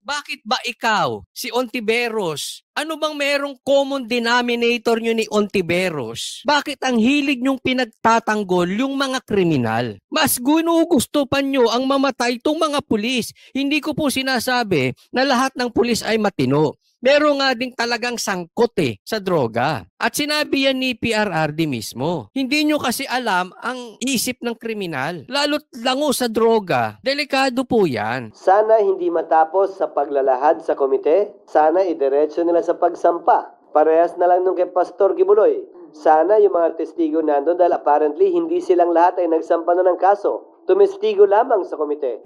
Bakit ba ikaw, si Ontiveros, ano bang merong common denominator nyo ni Ontiveros? Bakit ang hilig nyong pinagtatanggol yung mga kriminal? Mas gusto pa nyo ang mamatay itong mga pulis. Hindi ko po sinasabi na lahat ng pulis ay matino. Meron nga ding talagang sangkot sa droga. At sinabi yan ni PRRD mismo. Hindi nyo kasi alam ang isip ng kriminal. Lalo't lango sa droga, delikado po yan. Sana hindi matapos sa paglalahad sa komite. Sana idiretso nila sa pagsampa. Parehas na lang nung kay Pastor Kibuloy. Sana yung mga testigo nandun dahil apparently hindi silang lahat ay nagsampa na ng kaso. Tumestigo lamang sa komite.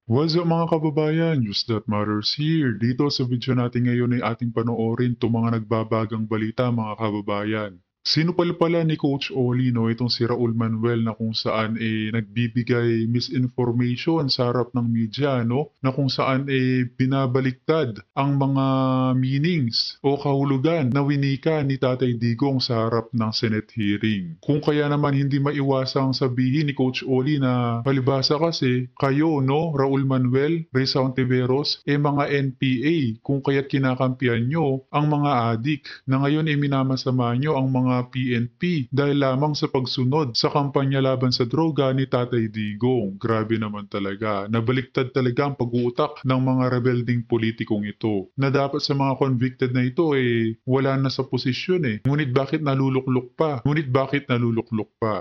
What's up mga kababayan? Just That Matters here. Dito sa video natin ngayon ay ating panoorin itong mga nagbabagang balita mga kababayan. Sinupal-pala ni Coach Oli itong si Raul Manuel na kung saan nagbibigay misinformation sa harap ng media na kung saan binabaliktad ang mga meanings o kahulugan na winika ni Tatay Digong sa harap ng Senate hearing. Kung kaya naman hindi maiwasang sabihin ni Coach Oli na palibhasa kasi kayo Raul Manuel, Reza Ontiveros mga NPA kung kaya't kinakampihan nyo ang mga adik na ngayon minamasama nyo ang mga PNP dahil lamang sa pagsunod sa kampanya laban sa droga ni Tatay Digong. Grabe naman talaga. Nabaliktad talaga ang pag-uutak ng mga rebelding politikong ito. Na dapat sa mga convicted na ito wala na sa posisyon Ngunit bakit naluluklok pa?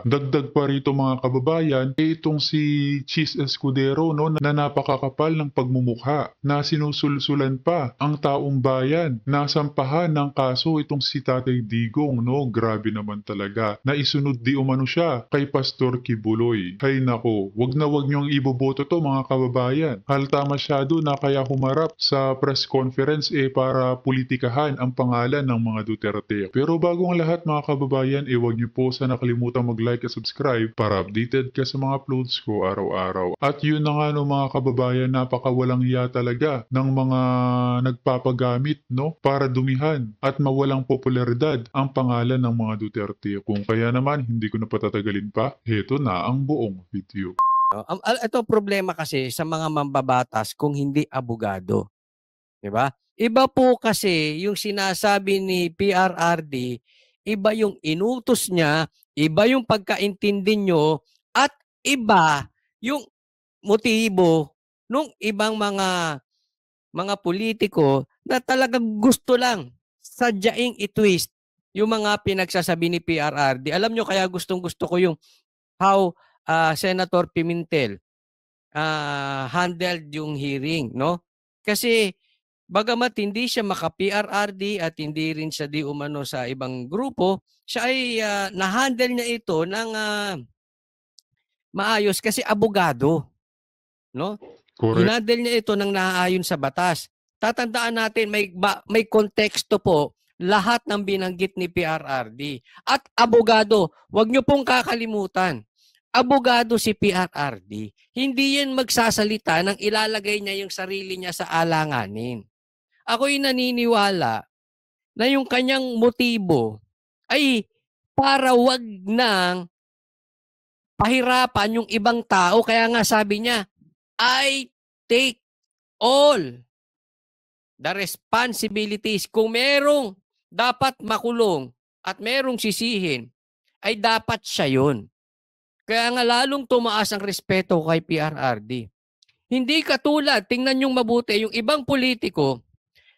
Dagdag pa rito mga kababayan, itong si Cheese Escudero na napakakapal ng pagmumukha, na sinusulsulan pa ang taong bayan, nasampahan ng kaso itong si Tatay Digong Grabe naman talaga. Naisunod di umano siya kay Pastor Kibuloy. Hay nako, wag niyong iboboto to mga kababayan. Halta masyado na kaya humarap sa press conference para politikahan ang pangalan ng mga Duterte. Pero bago ang lahat mga kababayan, wag niyo po sana kalimutan mag-like at subscribe para updated ka sa mga uploads ko araw-araw. At yun na nga mga kababayan, napakawalang hiya talaga ng mga nagpapagamit para dumihan at mawalang popularidad ang pangalan ng mga Duterte. Kung kaya naman, hindi ko na patatagalin pa, heto na ang buong video. Ito problema kasi sa mga mambabatas kung hindi abogado. Diba? Iba po kasi yung sinasabi ni PRRD, iba yung inutos niya, iba yung pagkaintindi nyo, at iba yung motibo ng ibang mga politiko na talagang gusto lang sadyaing itwist yung mga pinagsasabi ni PRRD. Alam nyo kaya gustong-gusto ko yung how Senator Pimentel handled yung hearing, Kasi bagamat hindi siya maka-PRRD at hindi rin siya di umano sa ibang grupo, siya ay na-handle niya ito ng maayos kasi abogado, Correct. Hinandle niya ito ng naaayon sa batas. Tatandaan natin may konteksto po lahat ng binanggit ni PRRD. At abogado, wag niyo pong kakalimutan. Abogado si PRRD. Hindi yan magsasalita nang ilalagay niya yung sarili niya sa alanganin. Ako'y naniniwala na yung kanyang motibo ay para wag nang pahirapan yung ibang tao. Kaya nga sabi niya, I take all the responsibilities. Kung merong dapat makulong at merong sisihin, ay dapat siya yun. Kaya nga lalong tumaas ang respeto kay PRRD. Hindi katulad, tingnan yung mabuti, yung ibang politiko,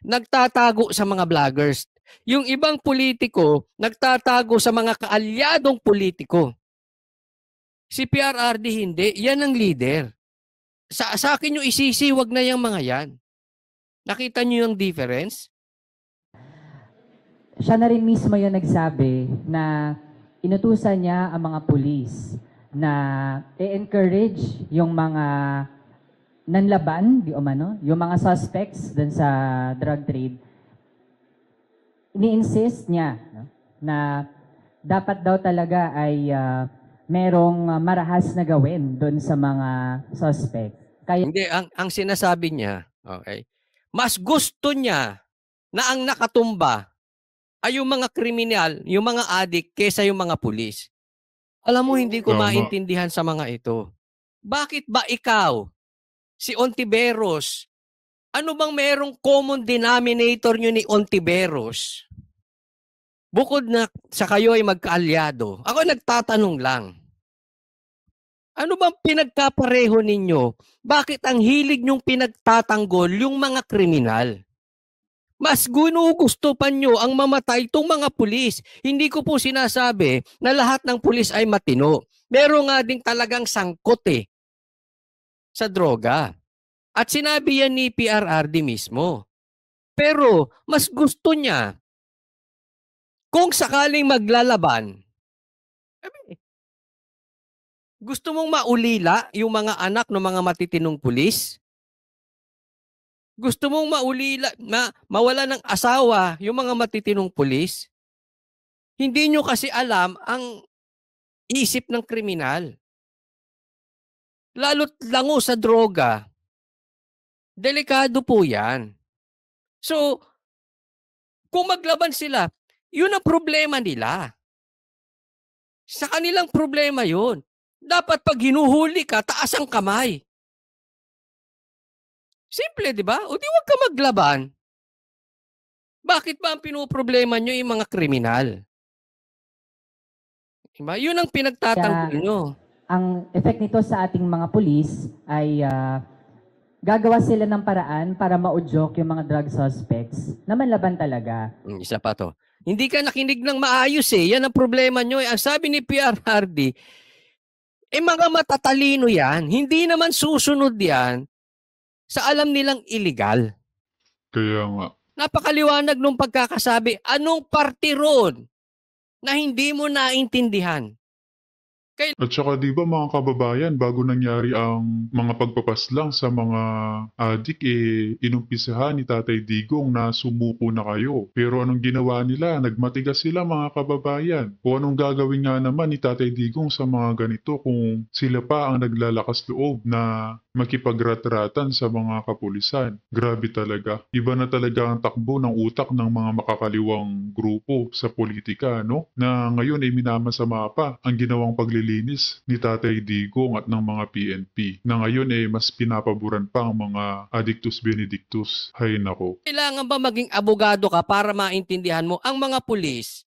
nagtatago sa mga vloggers. Yung ibang politiko, nagtatago sa mga kaalyadong politiko. Si PRRD hindi, yan ang leader. Sa akin yung isisi, wag na yung mga yan. Nakita niyo yung difference? Siya na rin mismo yung nagsabi na inutusan niya ang mga pulis na i-encourage yung mga nanlaban, yung mga suspects dun sa drug trade. Ini-insist niya na dapat daw talaga ay merong marahas na gawin dun sa mga suspect. Hindi, ang sinasabi niya, okay, mas gusto niya na ang nakatumba ay yung mga kriminal, yung mga adik, kesa yung mga pulis. Alam mo, hindi ko maintindihan sa mga ito. Bakit ba ikaw, si Ontiveros, Ano bang merong common denominator nyo ni Ontiveros? Bukod na sa kayo ay magkaalyado, ako nagtatanong lang. Ano bang pinagkapareho ninyo? Bakit ang hilig nyong pinagtatanggol yung mga kriminal? Mas gusto pa nyo ang mamatay itong mga pulis. Hindi ko po sinasabi na lahat ng pulis ay matino. Meron nga din talagang sangkot sa droga. At sinabi yan ni PRRD mismo. Pero mas gusto niya kung sakaling maglalaban, gusto mong maulila yung mga anak ng mga matitinong pulis? Gusto mong maulila, mawala ng asawa yung mga matitinong pulis? Hindi nyo kasi alam ang isip ng kriminal. Lalo't lango sa droga, delikado po yan. So, kung maglaban sila, yun ang problema nila. Sa kanilang problema yun. Dapat pag hinuhuli ka, taas ang kamay. Simple, di ba? O di wag ka maglaban. Bakit ba ang pinoproblema nyo yung mga kriminal? Diba? Yun ang pinagtatanggol nyo. Ang effect nito sa ating mga pulis ay gagawa sila ng paraan para maudyok yung mga drug suspects na manlaban talaga. Isa pa to. Hindi ka nakinig ng maayos Yan ang problema nyo. Ang sabi ni PRRD, mga matatalino yan. Hindi naman susunod yan sa alam nilang illegal. Kaya nga. Napakaliwanag nung pagkakasabi, anong parte ron na hindi mo naintindihan? At saka di ba mga kababayan, bago nangyari ang mga pagpapaslang sa mga adik, inumpisahan ni Tatay Digong na sumuko na kayo. Pero anong ginawa nila? Nagmatigas sila mga kababayan. O anong gagawin nga naman ni Tatay Digong sa mga ganito kung sila pa ang naglalakas loob na makipagrat-ratan sa mga kapulisan? Grabe talaga. Iba na talaga ang takbo ng utak ng mga makakaliwang grupo sa politika, no? Na ngayon ay minamasama pa ang ginawang paglilinis ni Tatay Digong at ng mga PNP. Na ngayon ay mas pinapaboran pa ang mga Addictus Benedictus. Hay nako. Kailangan ba maging abogado ka para maintindihan mo ang mga pulis?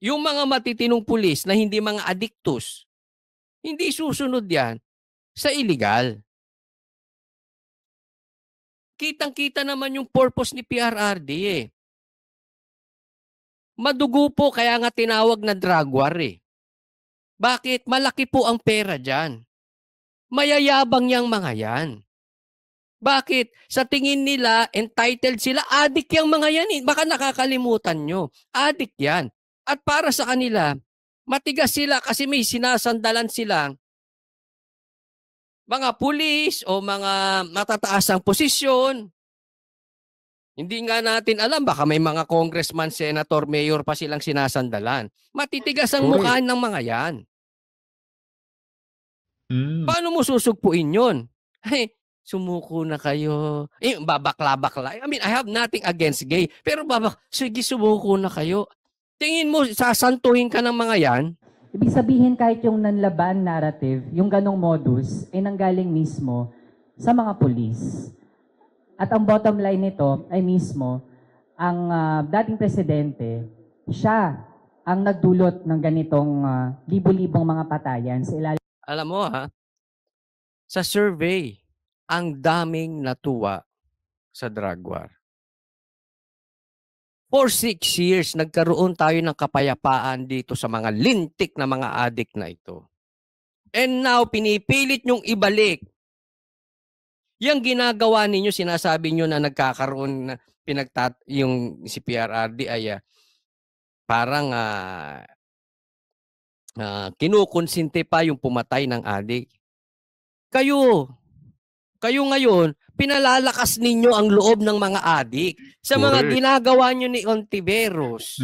Yung mga matitinong pulis na hindi mga addictus, hindi susunod yan sa illegal. Kitang-kita naman yung purpose ni PRRD Madugo po kaya nga tinawag na drug war Bakit? Malaki po ang pera dyan. Mayayabang yang mga yan. Bakit? Sa tingin nila, entitled sila, addict yang mga yan Baka nakakalimutan nyo. Addict yan. At para sa kanila, matigas sila kasi may sinasandalan silang mga pulis o mga matataasang posisyon. Hindi nga natin alam, baka may mga congressman, senator, mayor pa silang sinasandalan. Matitigas ang mukha ng mga yan. Paano mo susugpuin yun? Hey, sumuko na kayo. Babakla-bakla. I mean, I have nothing against gay. Pero sige, sumuko na kayo. Tingin mo, sasantuhin ka ng mga yan? Ibig sabihin kahit yung nanlaban narrative, yung ganong modus, ay nanggaling mismo sa mga pulis. At ang bottom line nito ay mismo, ang dating presidente, siya ang nagdulot ng ganitong libo-libong mga patayan sa ilalim. Alam mo sa survey, ang daming natuwa sa drug war. For 6 years, nagkaroon tayo ng kapayapaan dito sa mga lintik na mga addict na ito. And now, pinipilit nyong ibalik. Yang ginagawa ninyo, sinasabi nyo na nagkakaroon na yung si PRRD ay parang kinukonsinte pa yung pumatay ng addict. Kayo ngayon, pinalalakas ninyo ang loob ng mga adik sa mga ginagawa nyo ni Ontiveros.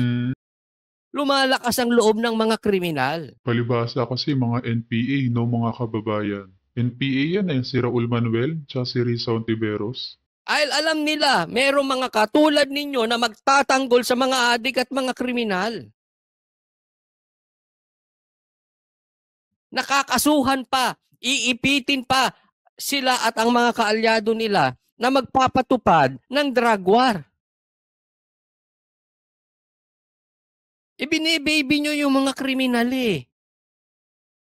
Lumalakas ang loob ng mga kriminal. Palibasa kasi mga NPA, no mga kababayan. NPA yan si Raul Manuel tsaka si Risa Ontiveros. Ay, alam nila, merong mga katulad ninyo na magtatanggol sa mga adik at mga kriminal. Nakakasuhan pa, iipitin pa sila at ang mga kaalyado nila na magpapatupad ng drug war. Ibinibaby nyo yung mga kriminal eh.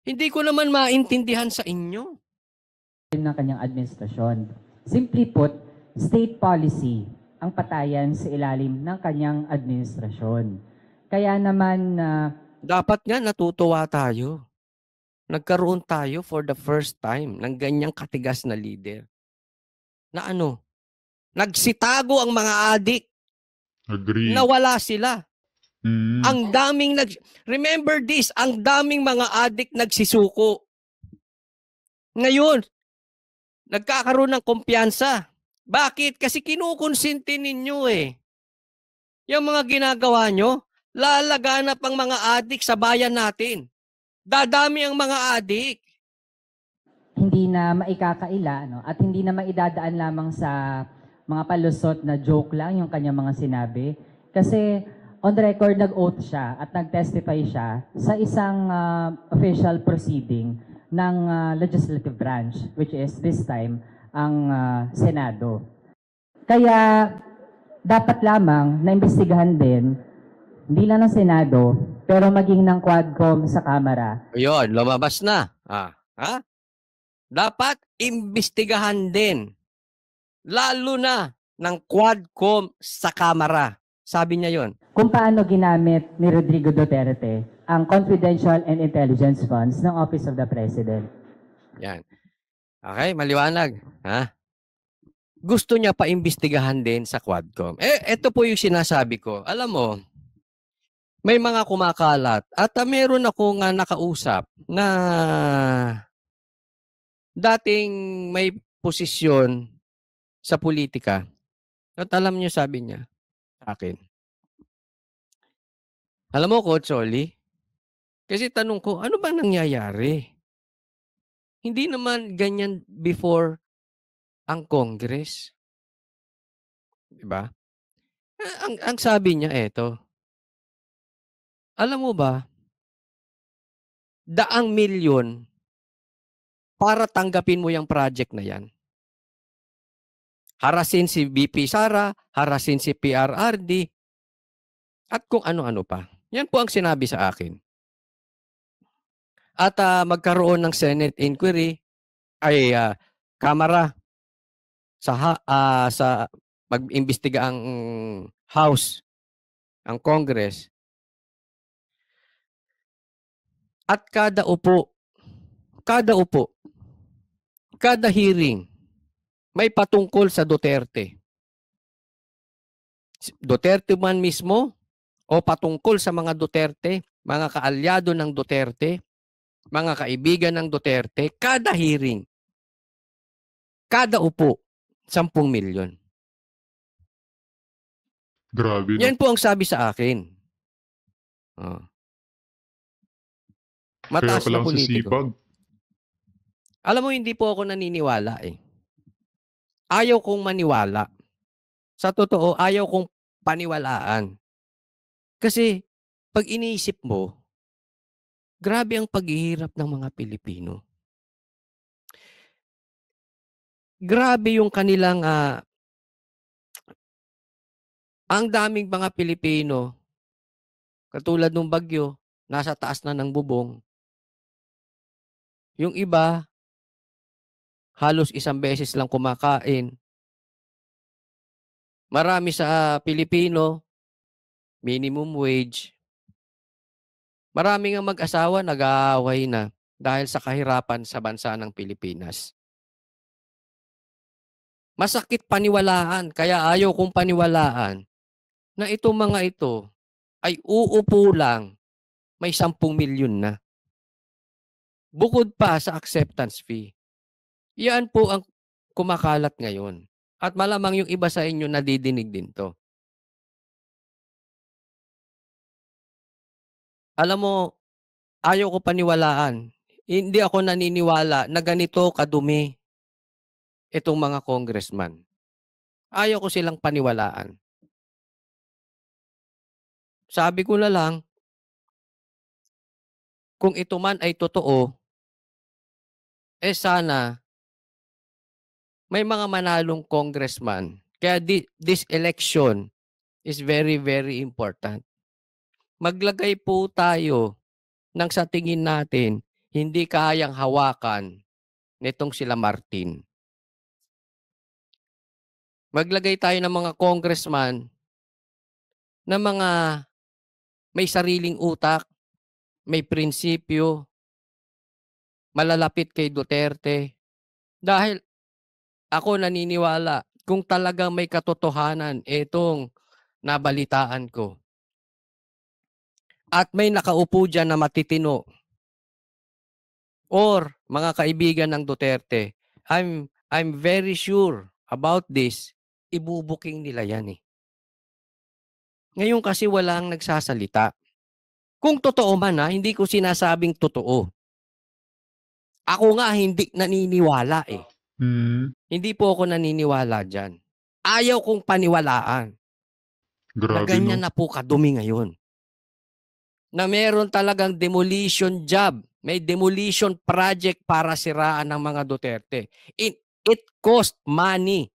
Hindi ko naman maintindihan sa inyo. ng kanyang administrasyon. Simply put, state policy ang patayan sa ilalim ng kanyang administrasyon. Kaya naman Dapat nga natutuwa tayo. Nagkaroon tayo for the first time ng ganyang katigas na leader. Na ano? Nagsitago ang mga adik. Agree. Nawala sila. Mm. Ang daming remember this, ang daming mga adik nagsisuko. Ngayon, nagkakaroon ng kumpiyansa. Bakit? Kasi kinukonsinti ninyo eh. Yung mga ginagawa nyo, lalaganap ang mga adik sa bayan natin. Dadami ang mga adik. hindi na maikakaila at hindi na maidadaan lamang sa mga palusot na joke lang yung kanyang mga sinabi. Kasi on the record, nag-oath siya at nag-testify siya sa isang official proceeding ng legislative branch, which is this time ang Senado. Kaya dapat lamang na imbestigahan din, hindi lang ng Senado, pero maging ng Quadcom sa Kamara. Ayun, lumabas na. Ha? Dapat imbestigahan din. Lalo na ng Quadcom sa Kamara. Sabi niya yon. Kung paano ginamit ni Rodrigo Duterte ang confidential and intelligence funds ng Office of the President. Yan. Okay, maliwanag. Ha? Gusto niya pa imbestigahan din sa Quadcom. Ito po yung sinasabi ko. Alam mo, may mga kumakalat at meron akong nakausap na dating may posisyon sa politika. At alam niyo, sabi niya sa akin, alam mo, Coach Oli, kasi tanong ko, ano ba nangyayari? Hindi naman ganyan before ang Congress. Diba? Ang sabi niya, eto, alam mo ba, daang milyon para tanggapin mo yung project na yan. Harasin si VP Sara, harasin si PRRD, at kung ano-ano pa. Yan po ang sinabi sa akin. At magkaroon ng Senate inquiry, ay Kamara, sa mag-imbestiga ang House, ang Congress. At kada upo, kada hearing, may patungkol sa Duterte. Duterte man mismo o patungkol sa mga Duterte, mga kaalyado ng Duterte, mga kaibigan ng Duterte, kada hearing, kada upo, 10 milyon. Grabe. Yan po ang sabi sa akin. Mataas Kaya na palang politiko. sisipag. Alam mo, hindi po ako naniniwala eh. Ayaw kong maniwala. Sa totoo, ayaw kong paniwalaan. Kasi, pag iniisip mo, grabe ang paghihirap ng mga Pilipino. Grabe yung kanilang, ang daming mga Pilipino, katulad ng bagyo, nasa taas na ng bubong. Yung iba, halos isang beses lang kumakain. Marami sa Pilipino, minimum wage. Marami nga mag-asawa nag-aaway na dahil sa kahirapan sa bansa ng Pilipinas. Masakit paniwalaan, kaya ayaw kong paniwalaan na itong mga ito ay uupo lang, may 10 milyon na. Bukod pa sa acceptance fee. Yan po ang kumakalat ngayon. At malamang yung iba sa inyo nadidinig din to. Alam mo, ayaw ko paniwalaan. Hindi ako naniniwala na ganito kadumi itong mga congressman. Ayaw ko silang paniwalaan. Sabi ko na lang, kung ito man ay totoo, sana may mga manalong congressman. Kaya this election is very, very important. Maglagay po tayo ng sa tingin natin hindi kayang hawakan nitong sila Martin. Maglagay tayo ng mga congressman na mga may sariling utak, may prinsipyo, malalapit kay Duterte. Dahil ako naniniwala kung talagang may katotohanan itong nabalitaan ko. At may nakaupo dyan na matitino or mga kaibigan ng Duterte, I'm very sure about this, ibubuking nila yan eh. Ngayon kasi walang nagsasalita. Kung totoo man hindi ko sinasabing totoo. Ako nga hindi naniniwala eh. Hindi po ako naniniwala dyan. Ayaw kong paniwalaan. Na Grabe, ganyan no? na po kadumi ngayon. Na meron talagang demolition job. May demolition project para siraan ng mga Duterte. It cost money.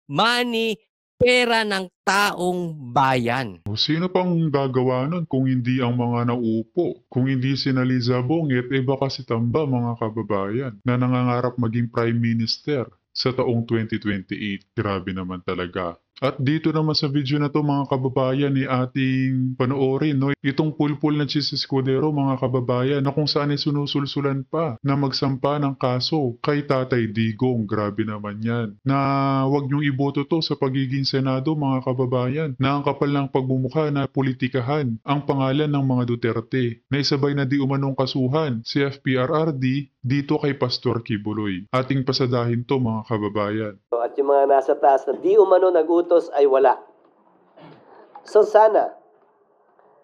Money, pera ng taong bayan. Sino pang gagawa nun kung hindi ang mga naupo? Kung hindi si Liza Bongit, baka si Tamba, mga kababayan, na nangangarap maging Prime Minister sa taong 2028. Grabe naman talaga. At dito naman sa video na to, mga kababayan, ating panoorin, no? Itong pulpul na Chis Escudero, mga kababayan, na kung saan sinusulsulan pa na magsampa ng kaso kay Tatay Digong. Grabe naman yan. Na wag niyong iboto to sa pagiging Senado, mga kababayan, na ang kapal ng pagmumukha na politikahan ang pangalan ng mga Duterte, na isabay na di umanong kasuhan si FPRRD dito kay Pastor Kibuloy. Ating pasadahin to, mga kababayan. At yung mga nasa taas na di umano nagutos ay wala. So sana,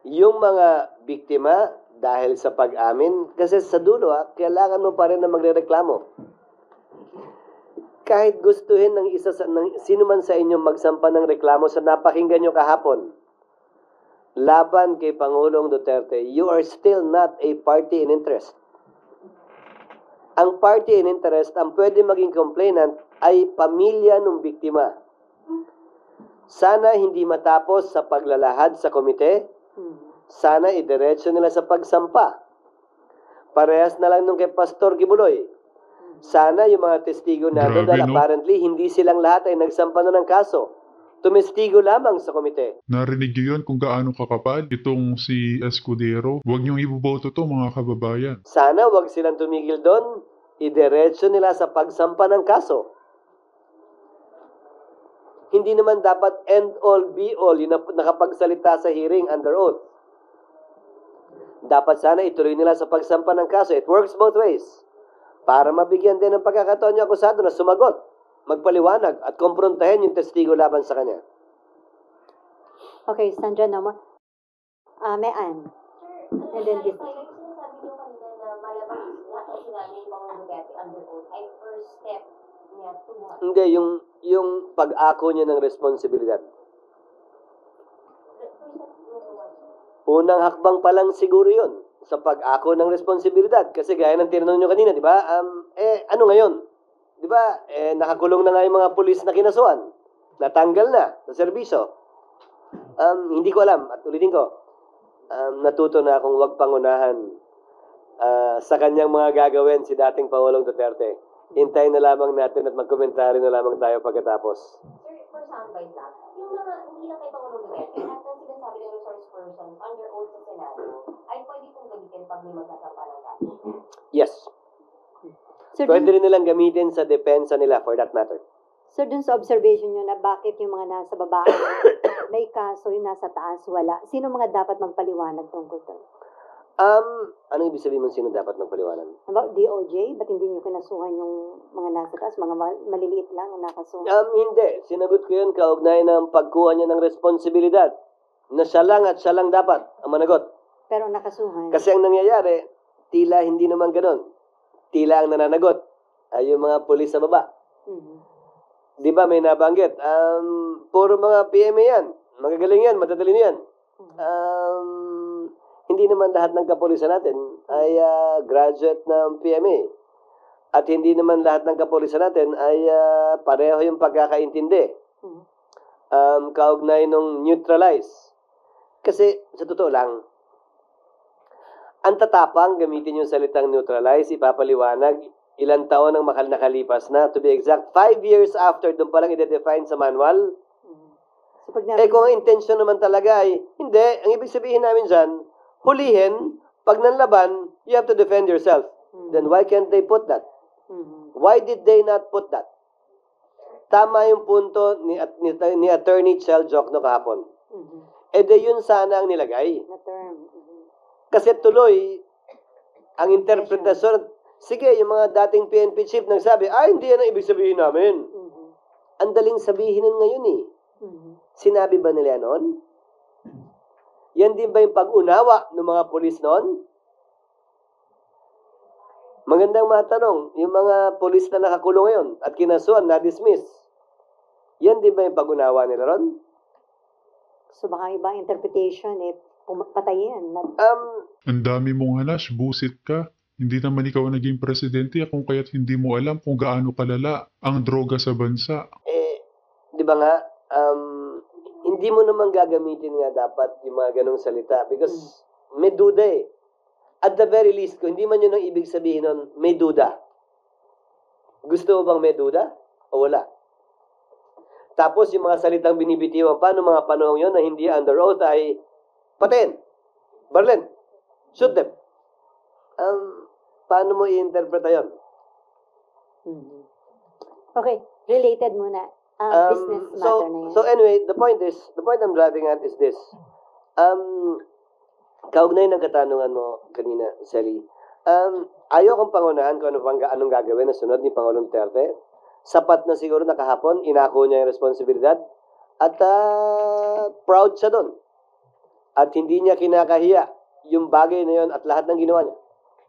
yung mga biktima dahil sa pag-amin, kasi sa dulo kailangan mo pa rin na magrereklamo. Kahit gustuhin ng sino man sa inyo magsampa ng reklamo sa napakinggan nyo kahapon, laban kay Pangulong Duterte, you are still not a party in interest. Ang party in interest, ang pwede maging complainant ay pamilya ng biktima. Sana hindi matapos sa paglalahad sa komite. Sana idiretso nila sa pagsampa. Parehas na lang nung kay Pastor Kibuloy. Sana yung mga testigo natin, Grabe, dahil no? apparently hindi silang lahat ay nagsampa na ng kaso. Tumestigo lamang sa komite. Narinig niyo yun kung gaano kakapal itong si Escudero. Huwag niyong iboboto to, mga kababayan. Sana wag silang tumigil doon. Idiretso nila sa pagsampa ng kaso. Hindi naman dapat end all be all yung nakapagsalita sa hearing under oath. Dapat sana ituloy nila sa pagsampa ng kaso. It works both ways. Para mabigyan din ng pagkakataon yung akusado na sumagot, magpaliwanag at kumprontahin yung testigo laban sa kanya. Okay, Sandra, no more. May Ann. And then this. Sinasabi nyo kanina na malamang sinabi yung mga Duterte under oath ay first step niya to what? Hindi, yung pag-ako niya ng responsibilidad. Unang hakbang pa lang siguro yun sa pag-ako ng responsibilidad. Kasi gaya ng tinanong nyo kanina, di ba? Ano ngayon? Di ba? Nakakulong na nga yung mga pulis na kinasuhan. Natanggal na sa serbisyo. Hindi ko alam. At ulitin ko, natuto na akong huwag pangunahan sa kanyang mga gagawin si dating Pangulong Duterte. Hintayin na lamang natin at magkomentary na lamang tayo pagkatapos. Sir, for soundbite lang, yung mga hindi lang kay Pangulong Duterte, at ang sinasabi ng resource person under oath sa Senado, ay pwede pong gamitin pag may magsasampa ng kaso. Yes. So, Pwede rin nilang gamitin sa depensa nila for that matter. so dun sa observation nyo na bakit yung mga nasa baba may kaso, yung nasa taas wala, sino mga dapat magpaliwanag tungkol doon? Anong ibig sabihin mo sino dapat magpaliwanag? About DOJ, ba't hindi nyo kinasuhan yung mga nasa taas, mga maliliit lang ang nakasuhan? Hindi. Sinagot ko yun kaugnay ng pagkuha niya ng responsibilidad na siya lang at siya lang dapat ang managot. Pero nakasuhan. Kasi ang nangyayari, tila hindi naman ganun. Tila ang nananagot ay yung mga pulis sa baba. Mhm. Di ba may nabanggit? Puro mga PMA yan. Magagaling yan, madadali yan. Hindi naman lahat ng kapulisan natin ay graduate ng PMA. at hindi naman lahat ng kapulisan natin ay pareho yung pagkakaintindi. Kaugnay nung neutralize. Kasi sa totoo lang, ang tatapang gamitin yung salitang neutralize, ipapaliwanag ilang taon ang nakalipas na, to be exact, 5 years after, doon palang i-define sa manual. So, pag Kung ang intention naman talaga ay, hindi, ang ibig sabihin namin dyan, hulihin, pag nanlaban, you have to defend yourself. Then why can't they put that? Why did they not put that? Tama yung punto ni Attorney Chel Jokno kahapon. Yun sana ang nilagay. na term. Kasi tuloy, ang interpretasyon, sige, yung mga dating PNP chief nagsabi, hindi yan ang ibig sabihin namin. Ang daling sabihin nun ngayon eh. Sinabi ba nila noon? Yan din ba yung pag-unawa ng mga pulis noon? Magandang matanong, yung mga pulis na nakakulong ngayon at kinasuhan, na-dismiss, yan din ba yung pag-unawa nila ron? So baka ibang interpretation, patayin. Ang dami mong hanas, busit ka. Hindi naman ikaw ang naging presidente kung kaya't hindi mo alam kung gaano kalala ang droga sa bansa. Di ba nga, hindi mo naman gagamitin nga dapat yung mga ganong salita because may duda eh. At the very least, kung hindi man yun ang ibig sabihin nun, may duda. Gusto mo bang may duda? O wala? Tapos yung mga salitang binibitiwan pa noong mga panahon yun na hindi under oath ay patayin, barlen, shoot them. Paano mo i-interpreta yun? Okay, related muna. Business matter na yan. So anyway, the point I'm driving at is this. Kaugnay ng katanungan mo kanina, Sally. Ayaw kong pangunahan kung anong gagawin na sunod ni Pangulong Duterte. Sapat na siguro na kahapon, inako niya yung responsibilidad. At proud siya doon. At hindi niya kinakahiya yung bagay na yun at lahat ng ginawa niya.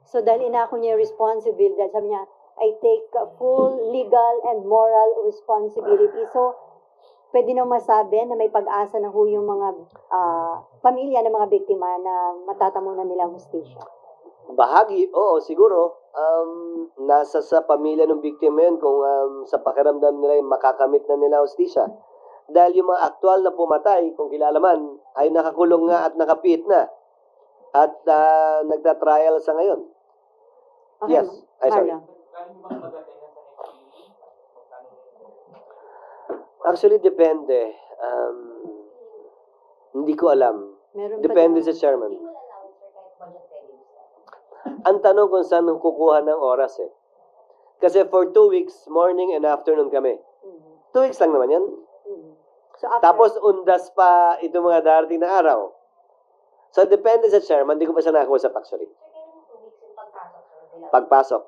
So dahil inako niya yung responsibility, sabi niya, I take full legal and moral responsibility. So, pwede nang masabi na may pag-asa na ho yung mga pamilya ng mga biktima na matatamunan nila ang hustisya. Bahagi, oo, siguro. Nasa sa pamilya ng biktima yun kung sa pakiramdam nila yung makakamit na nila hustisya. Dahil yung mga aktual na pumatay, kung kilala man, ay nakakulong nga at nakapit na. At nagta-trial sa ngayon. Okay, Yes, ay sorry. Marlon. Actually, depende. Hindi ko alam. Meron pa Depende daw. sa chairman. Hindi mo allowance sir kahit budget readings. Ang tanong kung saan kukuha ng oras eh. Kasi for 2 weeks, morning and afternoon kami. 2 weeks lang naman yan. So after, Tapos undas pa itong mga darating na araw. So depende sa chairman, hindi ko pa siya nakakusap actually. Sir, kailan 2 weeks yung pagpasok sir? Pagpasok.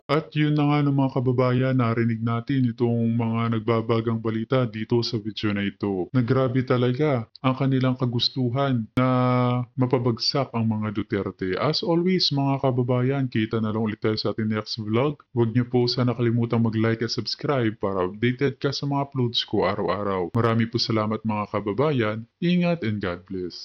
At yun na nga ng mga kababayan, narinig natin itong mga nagbabagang balita dito sa video na ito. Nagrabe talaga ang kanilang kagustuhan na mapabagsak ang mga Duterte. As always mga kababayan, kita na lang ulit tayo sa ating next vlog. Huwag niyo po sana kalimutang mag-like at subscribe para updated ka sa mga uploads ko araw-araw. Marami po salamat mga kababayan. Ingat and God bless.